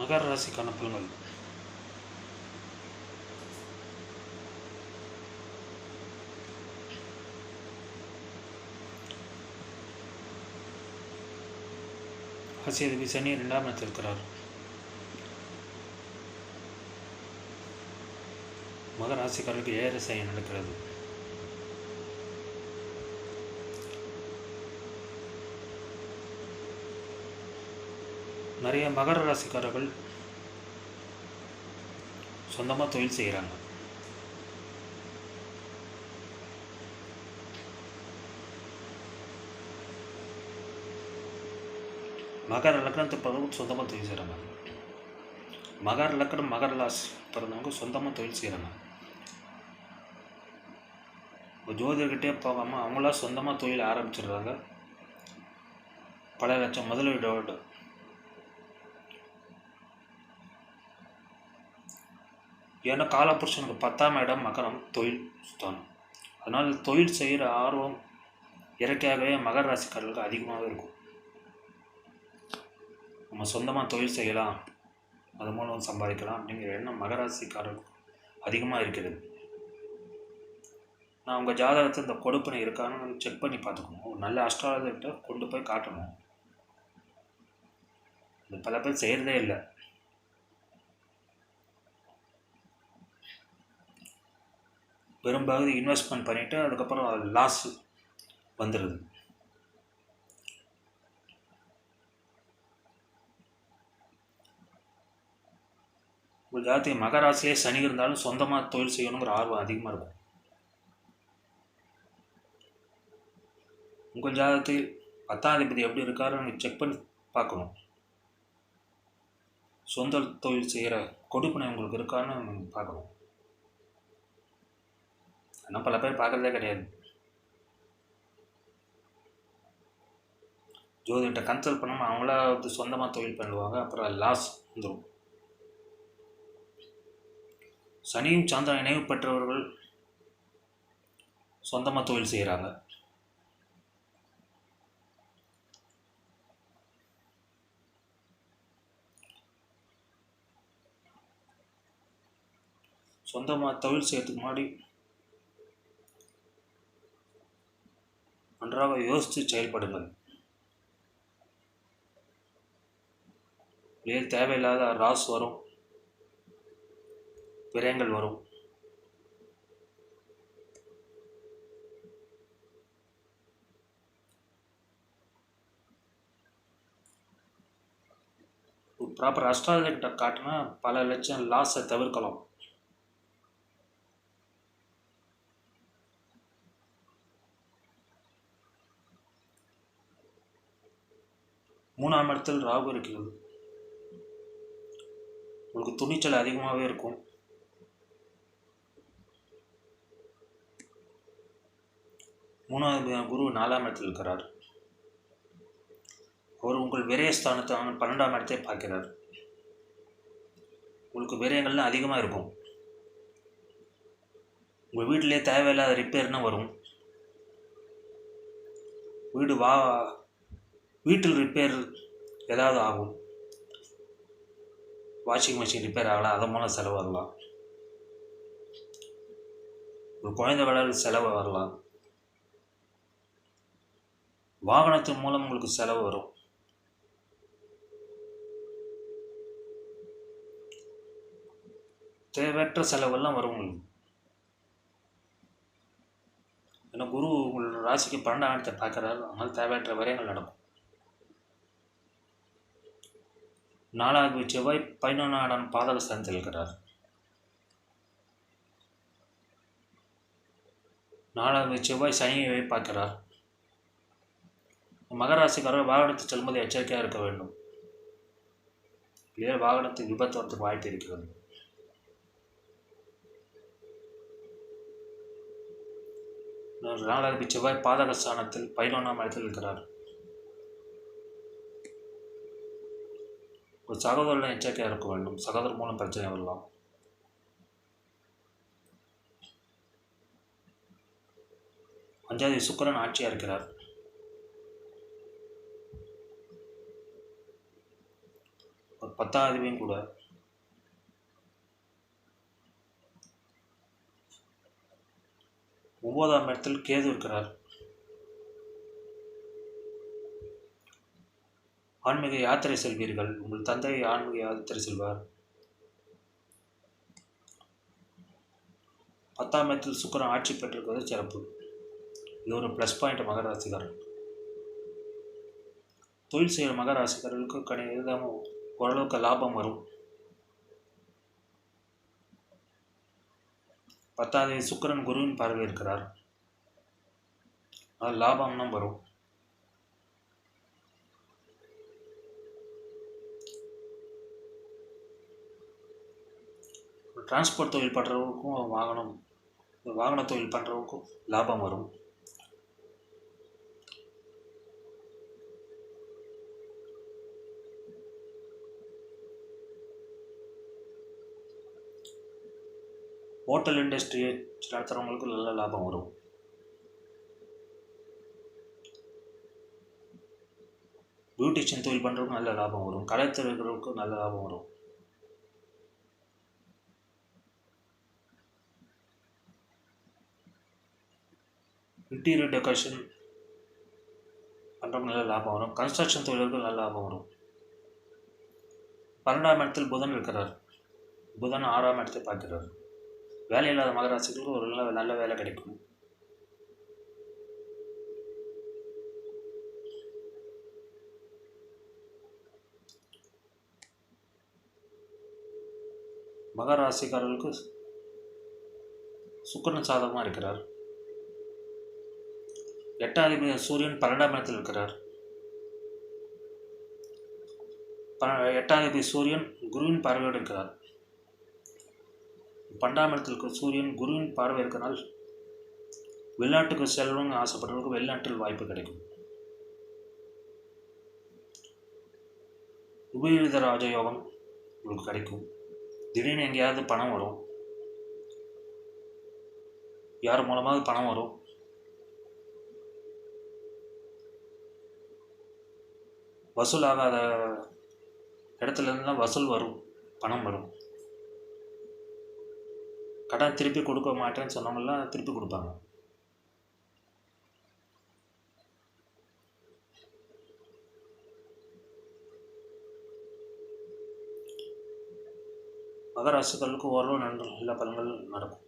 மகர ராசிக்கான பலன்கள். ராசியதிபதி சனி 2ஆம் இடத்தில் இருக்கிறார். மகர ராசிக்காரர்களுக்கு 7 சனி நடக்கிறது. நிறைய மகர ராசிக்காரர்கள் சொந்தமாக தொழில் செய்கிறாங்க. மகர லக்னத்தை பிறந்தவங்க சொந்தமாக தொழில் செய்கிறாங்க. மகர லக்னம் மகர ராசி பிறந்தவங்க சொந்தமாக தொழில் செய்கிறாங்க. இப்போ ஜோதிடர்கிட்டே போகாமல் அவங்களா சொந்தமாக தொழில் ஆரம்பிச்சிடுறாங்க. பல லட்சம் முதலீடோடு. ஏன்னா காலபுருஷனுக்கு 10ஆம் இடம் மகரம் தொழில் ஸ்தானம். அதனால் தொழில் செய்கிற ஆர்வம் இயற்கையாகவே மகர ராசிக்காரர்களுக்கு அதிகமாகவே இருக்கும். நம்ம சொந்தமாக தொழில் செய்யலாம், அது மூலம் சம்பாதிக்கலாம் அப்படிங்கிற எண்ணம் மகர ராசிக்காரர்களுக்கு அதிகமாக இருக்கிறது. நான் உங்கள் ஜாதகத்தில் இந்த கொடுப்பினை இருக்கான்னு செக் பண்ணி பார்த்துக்கணும். ஒரு நல்ல அஸ்ட்ராலஜர்கிட்ட கொண்டு போய் காட்டணும். இது பல பேர் செய்கிறதே இல்லை. பெரும்பகுதி இன்வெஸ்ட்மெண்ட் பண்ணிவிட்டு அதுக்கப்புறம் லாஸ் வந்துடுது. ஒரு ஜாதி மகராசிலே சனி இருந்தாலும் சொந்தமாக தொழில் செய்யணுங்கிற ஆர்வம் அதிகமாக இருக்கும். உங்கள் ஜாதகத்தில் 10ஆம் அதிபதி எப்படி இருக்காருன்னு செக் பண்ணி பார்க்கணும். சொந்த தொழில் செய்கிற கொடுப்பினை உங்களுக்கு இருக்கான்னு பார்க்கணும். ஆனால் பல பேர் பார்க்குறதே கிடையாது. ஜோதிகிட்ட கன்சல்ட் பண்ணாமல் அவங்களா வந்து சொந்தமாக தொழில் பண்ணுவாங்க. அப்புறம் லாஸ் வந்துடும். சனியும் சந்திரன் இணைவு பெற்றவர்கள் சொந்தமாக தொழில் செய்கிறாங்க. சொந்தமாக தொழில் செய்யறதுக்கு முன்னாடி நன்றாக யோசித்து செயல்படுங்கள். வெளியே தேவையில்லாத ராஸ் வரும், விரயங்கள் வரும். ப்ராப்பர் அஸ்ட்ராலஜர்கிட்ட காட்டினா பல லட்சம் லாஸை தவிர்க்கலாம். மூணாம் இடத்தில் ராகு இருக்கிறது. உங்களுக்கு துணிச்சல் அதிகமாகவே இருக்கும். மூணாவது குரு 4ஆம் இடத்தில் இருக்கிறார். அவர் உங்கள் விரயஸ்தானத்தை 12ஆம் இடத்தை பார்க்கிறார். உங்களுக்கு விரயங்கள்லாம் அதிகமாக இருக்கும். உங்கள் வீட்டிலே தேவையில்லாத ரிப்பேர்னு வரும். வீட்டில் ரிப்பேர் ஏதாவது ஆகும். வாஷிங் மிஷின் ரிப்பேர் ஆகலாம், அதன் மூலம் செலவு வரலாம். ஒரு குழந்தை வளர செலவு வரலாம். வாகனத்தின் மூலம் உங்களுக்கு செலவு வரும். தேவையற்ற செலவெல்லாம் வரும் உங்களுக்கு. ஏன்னா குரு உங்கள் ராசிக்கு 12ஆம் இடத்தை பார்க்குறாரு. அதனால் தேவையற்ற விரயங்கள் நடக்கும். 4வது செவ்வாய் 11ஆம் இடம் பாதக ஸ்தானத்தில் இருக்கிறார். 4வது செவ்வாய் சனியை பார்க்கிறார். மகராசிக்காரர் வாகனத்தை செல்லும்போது எச்சரிக்கையாக இருக்க வேண்டும். இல்லையா வாகனத்துக்கு விபத்து வரத்துக்கு வாய்ப்பு இருக்கிறது. நாலாவது செவ்வாய் பாதக ஸ்தானத்தில் 11ஆம் இடத்தில் இருக்கிறார். ஒரு சகோதரன் எச்சரிக்கையாக இருக்க வேண்டும். சகோதரர் மூலம் பிரச்சனை வரலாம். அஞ்சாவது சுக்கிரன் ஆட்சியாக இருக்கிறார். ஒரு 10ஆம் அதிபதியும் கூட. ஒன்பதாம் இடத்தில் கேது இருக்கிறார். ஆன்மீக யாத்திரை செல்வீர்கள். உங்கள் தந்தை ஆன்மீக யாத்திரை செல்வார். 10ஆம் இடத்தில் சுக்கிரன் ஆட்சி பெற்றிருக்கிறது சிறப்பு. இது ஒரு ப்ளஸ் பாயிண்ட் மகர ராசிக்காரன். தொழில் செய்கிற மகர ராசிக்காரர்களுக்கு கணிதமும் ஓரளவுக்கு லாபம் வரும். 10ஆம் தேதி சுக்கிரன் குருவின் பார்வை இருக்கிறார். அது லாபம்னா வரும். டிரான்ஸ்போர்ட் தொழில் பண்ணுறவங்களுக்கும் வாகன தொழில் பண்ணுறவங்களுக்கும் லாபம் வரும். ஹோட்டல் இண்டஸ்ட்ரியை நடத்துகிறவங்களுக்கு நல்ல லாபம் வரும். பியூட்டிஷியன் தொழில் பண்ணுறவங்க நல்ல லாபம் வரும். கலைத்துறை இருக்கிறவங்களுக்கு நல்ல லாபம் வரும். இன்டீரியர் டெக்கரேஷன் பண்ணுறவங்க நல்ல லாபம் வரும். கன்ஸ்ட்ரக்ஷன் தொழில்களுக்கு நல்ல லாபம் வரும். 12ஆம் இடத்தில் புதன் இருக்கிறார். புதன் 6ஆம் இடத்தை பார்க்கிறார். வேலை இல்லாத மகராசிகளுக்கு ஒரு நல்ல வேலை கிடைக்கும். மகராசிக்காரர்களுக்கு சுக்கிரன் சாதகமாக இருக்கிறார். 8ஆம் அதிபதி சூரியன் 12ஆம் இடத்தில் இருக்கிறார். 8ஆம் அதிபதி சூரியன் குருவின் பார்வையோடு இருக்கிறார். 12ஆம் இடத்தில் இருக்கிற சூரியன் குருவின் பார்வை இருக்கிறனால் வெளிநாட்டுக்கு செல்வங்க ஆசைப்படுறவங்களுக்கு வெளிநாட்டில் வாய்ப்பு கிடைக்கும். உபயோகித ராஜயோகம் உங்களுக்கு கிடைக்கும். திடீர்னு எங்கேயாவது பணம் வரும். யார் மூலமாவது பணம் வரும். வசூல் ஆகாத இடத்துல இருந்துலாம் வசூல் வரும், பணம் வரும். கடன் திருப்பி கொடுக்க மாட்டேன்னு சொன்னவங்களாம் திருப்பி கொடுப்பாங்க. மகராசிகளுக்கு ஓரளவு நல்ல பலன்கள் நடக்கும்.